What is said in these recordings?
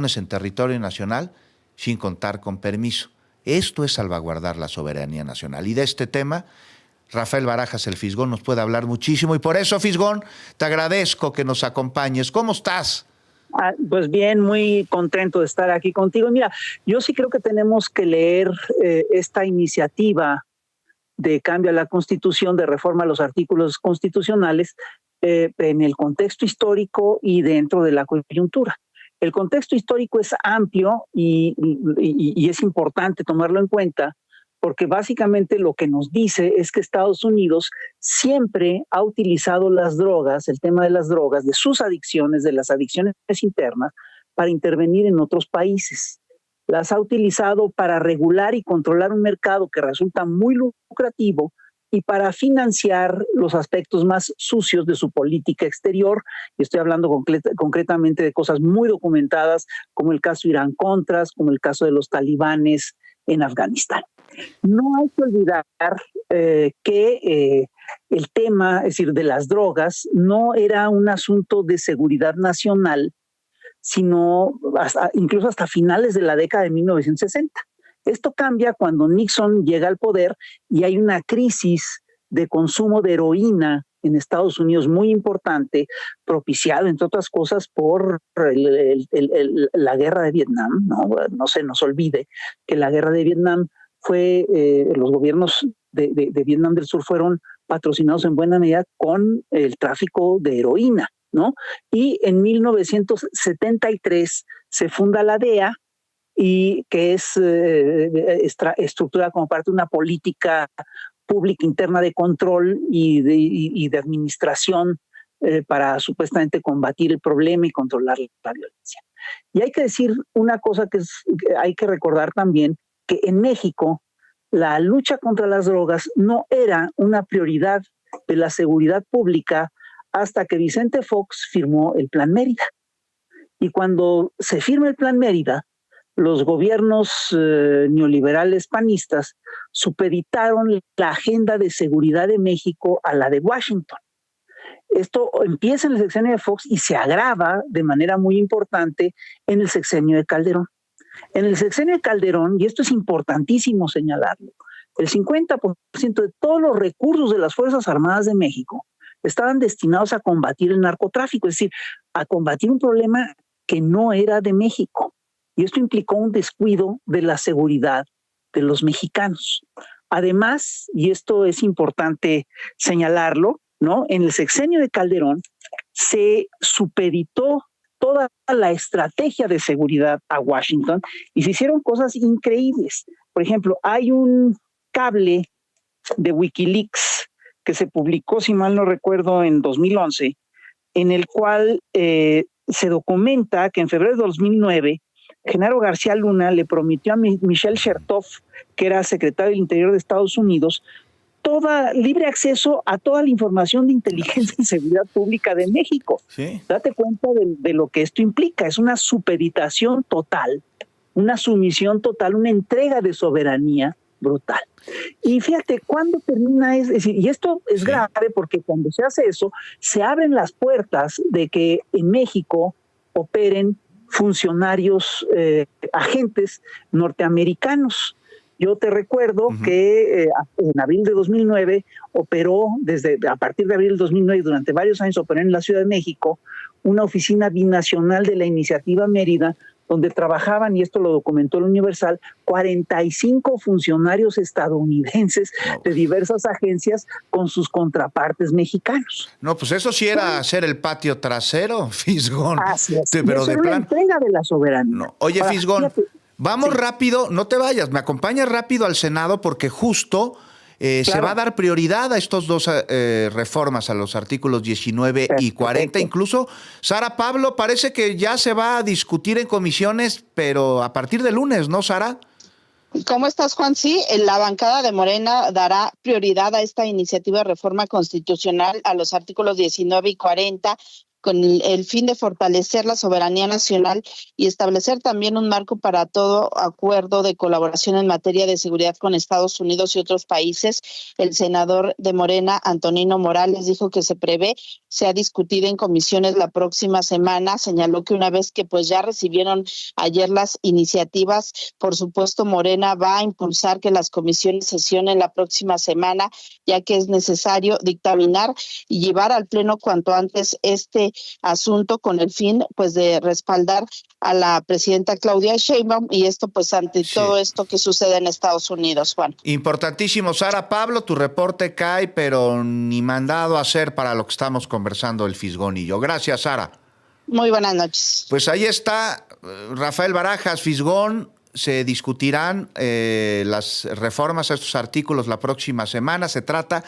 reuniones en territorio nacional sin contar con permiso. Esto es salvaguardar la soberanía nacional. Y de este tema, Rafael Barajas, el Fisgón, nos puede hablar muchísimo. Y por eso, Fisgón, te agradezco que nos acompañes. ¿Cómo estás? Pues bien, muy contento de estar aquí contigo. Mira, yo sí creo que tenemos que leer esta iniciativa de cambio a la Constitución, de reforma a los artículos constitucionales, en el contexto histórico y dentro de la coyuntura. El contexto histórico es amplio y es importante tomarlo en cuenta, porque básicamente lo que nos dice es que Estados Unidos siempre ha utilizado las drogas, el tema de las drogas, de sus adicciones, de las adicciones internas, para intervenir en otros países. Las ha utilizado para regular y controlar un mercado que resulta muy lucrativo y para financiar los aspectos más sucios de su política exterior. Y estoy hablando concretamente de cosas muy documentadas, como el caso Irán-Contras, como el caso de los talibanes en Afganistán. No hay que olvidar que el tema, es decir, de las drogas, no era un asunto de seguridad nacional, sino incluso hasta finales de la década de 1960. Esto cambia cuando Nixon llega al poder y hay una crisis de consumo de heroína en Estados Unidos muy importante, propiciado, entre otras cosas, por la guerra de Vietnam. No se nos olvide que la guerra de Vietnam fue, los gobiernos de Vietnam del Sur fueron patrocinados en buena medida con el tráfico de heroína, ¿no? Y en 1973 se funda la DEA, y que es estructurada como parte de una política pública interna de control y de administración para supuestamente combatir el problema y controlar la violencia. Y hay que decir una cosa que hay que recordar también, que en México la lucha contra las drogas no era una prioridad de la seguridad pública hasta que Vicente Fox firmó el Plan Mérida. Y cuando se firma el Plan Mérida, los gobiernos neoliberales panistas supeditaron la agenda de seguridad de México a la de Washington. Esto empieza en el sexenio de Fox y se agrava de manera muy importante en el sexenio de Calderón. En el sexenio de Calderón, y esto es importantísimo señalarlo, el 50% de todos los recursos de las Fuerzas Armadas de México estaban destinados a combatir el narcotráfico, es decir, a combatir un problema que no era de México. Y esto implicó un descuido de la seguridad de los mexicanos. Además, y esto es importante señalarlo, ¿no? En el sexenio de Calderón se supeditó toda la estrategia de seguridad a Washington y se hicieron cosas increíbles. Por ejemplo, hay un cable de Wikileaks que se publicó, si mal no recuerdo, en 2011, en el cual se documenta que en febrero de 2009 Genaro García Luna le prometió a Michelle Chertoff, que era secretario del Interior de Estados Unidos, libre acceso a toda la información de inteligencia y seguridad pública de México. Sí. Date cuenta de lo que esto implica. Es una supeditación total, una sumisión total, una entrega de soberanía brutal. Y fíjate, ¿cuándo termina? Es decir, y esto es grave porque cuando se hace eso, se abren las puertas de que en México operen funcionarios, agentes norteamericanos. Yo te recuerdo que en abril de 2009 operó, a partir de abril de 2009 durante varios años operó en la Ciudad de México una oficina binacional de la Iniciativa Mérida, donde trabajaban, y esto lo documentó el Universal, 45 funcionarios estadounidenses de diversas agencias con sus contrapartes mexicanos. No, pues eso sí era hacer el patio trasero, Fisgón. Así es. Pero de plan. La entrega de la soberanía. No. Oye, ahora, Fisgón, fíjate, vamos rápido, no te vayas, me acompañas rápido al Senado porque justo se va a dar prioridad a estos dos reformas, a los artículos 19 y 40. Incluso, Sara Pablo, parece que ya se va a discutir en comisiones, pero a partir de lunes, ¿no, Sara? ¿Cómo estás, Juan? Sí, la bancada de Morena dará prioridad a esta iniciativa de reforma constitucional, a los artículos 19 y 40, con el fin de fortalecer la soberanía nacional y establecer también un marco para todo acuerdo de colaboración en materia de seguridad con Estados Unidos y otros países. El senador de Morena, Antonino Morales, dijo que se prevé sea discutida en comisiones la próxima semana. Señaló que una vez que pues ya recibieron ayer las iniciativas, por supuesto Morena va a impulsar que las comisiones sesionen la próxima semana, ya que es necesario dictaminar y llevar al Pleno cuanto antes este asunto con el fin pues de respaldar a la presidenta Claudia Sheinbaum, y esto pues ante todo esto que sucede en Estados Unidos, Juan. Importantísimo, Sara. Pablo, tu reporte cae, pero ni mandado a hacer para lo que estamos conversando el Fisgón y yo. Gracias, Sara. Muy buenas noches. Pues ahí está Rafael Barajas, Fisgón. Se discutirán las reformas a estos artículos la próxima semana. Se trata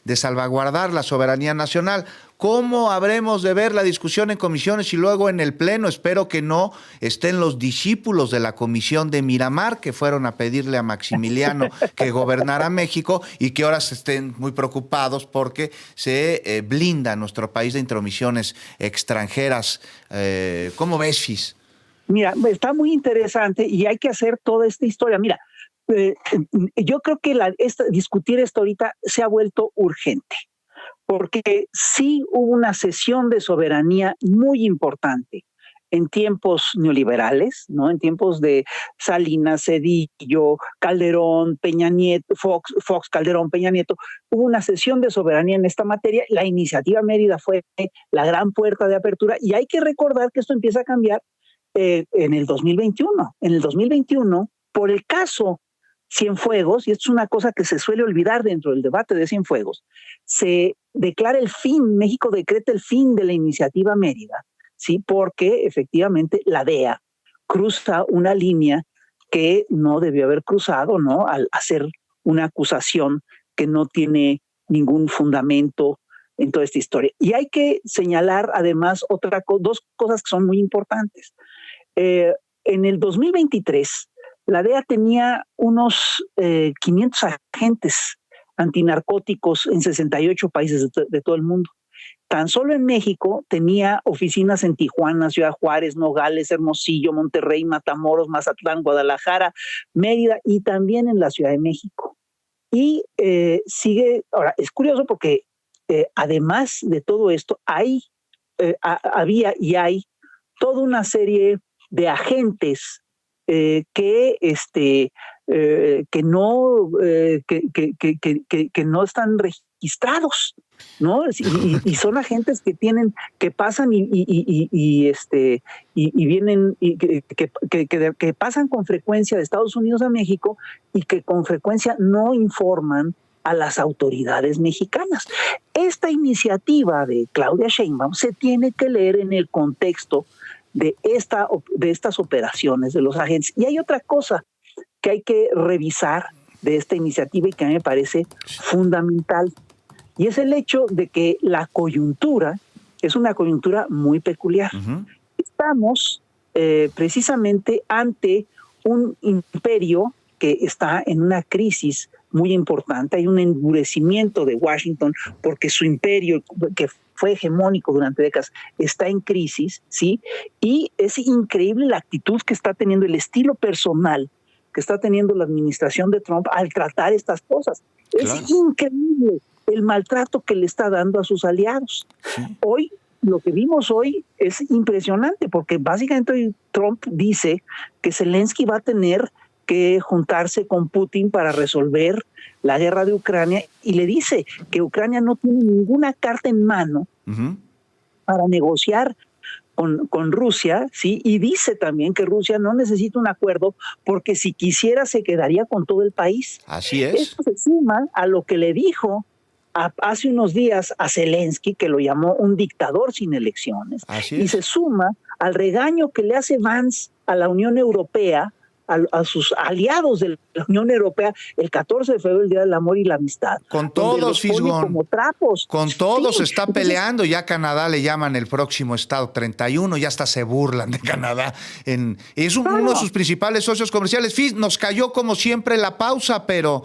de salvaguardar la soberanía nacional. ¿Cómo habremos de ver la discusión en comisiones y luego en el Pleno? Espero que no estén los discípulos de la Comisión de Miramar que fueron a pedirle a Maximiliano que gobernara México y que ahora se estén muy preocupados porque se blinda nuestro país de intromisiones extranjeras. ¿Cómo ves, Fis? Mira, está muy interesante y hay que hacer toda esta historia. Mira, yo creo que discutir esto ahorita se ha vuelto urgente, porque sí hubo una cesión de soberanía muy importante en tiempos neoliberales, ¿no? En tiempos de Salinas, Zedillo, Calderón, Peña Nieto, Fox, Calderón, Peña Nieto, hubo una cesión de soberanía en esta materia. La iniciativa Mérida fue la gran puerta de apertura y hay que recordar que esto empieza a cambiar en el 2021. En el 2021, por el caso Cienfuegos, y esto es una cosa que se suele olvidar dentro del debate de Cienfuegos, se declara el fin, México decreta el fin de la iniciativa Mérida, ¿sí? Porque efectivamente la DEA cruza una línea que no debió haber cruzado, ¿no? Al hacer una acusación que no tiene ningún fundamento en toda esta historia. Y hay que señalar además dos cosas que son muy importantes. En el 2023, la DEA tenía unos 500 agentes antinarcóticos en 68 países de todo el mundo. Tan solo en México tenía oficinas en Tijuana, Ciudad Juárez, Nogales, Hermosillo, Monterrey, Matamoros, Mazatlán, Guadalajara, Mérida y también en la Ciudad de México. Y ahora es curioso porque además de todo esto, había y hay toda una serie de agentes que no están registrados, ¿no? Y son agentes que pasan y vienen que pasan con frecuencia de Estados Unidos a México y que con frecuencia no informan a las autoridades mexicanas. Esta iniciativa de Claudia Sheinbaum se tiene que leer en el contexto de estas operaciones de los agentes. Y hay otra cosa que hay que revisar de esta iniciativa y que a mí me parece fundamental, y es el hecho de que la coyuntura es una coyuntura muy peculiar. Uh-huh. Estamos precisamente ante un imperio que está en una crisis muy importante. Hay un endurecimiento de Washington porque su imperio, que fue hegemónico durante décadas, está en crisis, ¿sí? Y es increíble la actitud que está teniendo, el estilo personal que está teniendo la administración de Trump al tratar estas cosas. Claro. Es increíble el maltrato que le está dando a sus aliados. Sí. Hoy, lo que vimos hoy es impresionante porque básicamente Trump dice que Zelensky va a tener que juntarse con Putin para resolver la guerra de Ucrania y le dice que Ucrania no tiene ninguna carta en mano para negociar con Rusia, ¿sí? Y dice también que Rusia no necesita un acuerdo porque si quisiera se quedaría con todo el país. Así es. Esto se suma a lo que le dijo hace unos días a Zelensky, que lo llamó un dictador sin elecciones. Así es. Y se suma al regaño que le hace Vance a la Unión Europea, a sus aliados de la Unión Europea, el 14 de febrero, el Día del Amor y la Amistad. Con todos, Fisgón. Como trapos. Con todos sí, está peleando. Ya Canadá le llaman el próximo estado 31, ya hasta se burlan de Canadá. Es uno de sus principales socios comerciales. Nos cayó como siempre la pausa, pero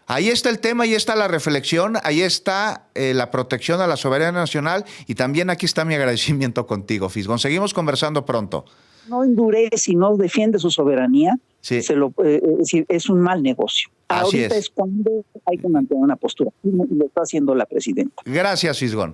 Ahí está el tema, ahí está la reflexión, ahí está la protección a la soberanía nacional y también aquí está mi agradecimiento contigo, Fisgón. Seguimos conversando pronto. No endurece y no defiende su soberanía, sí. Es un mal negocio. Así Ahorita es cuando hay que mantener una postura. Y lo está haciendo la presidenta. Gracias, Fisgón.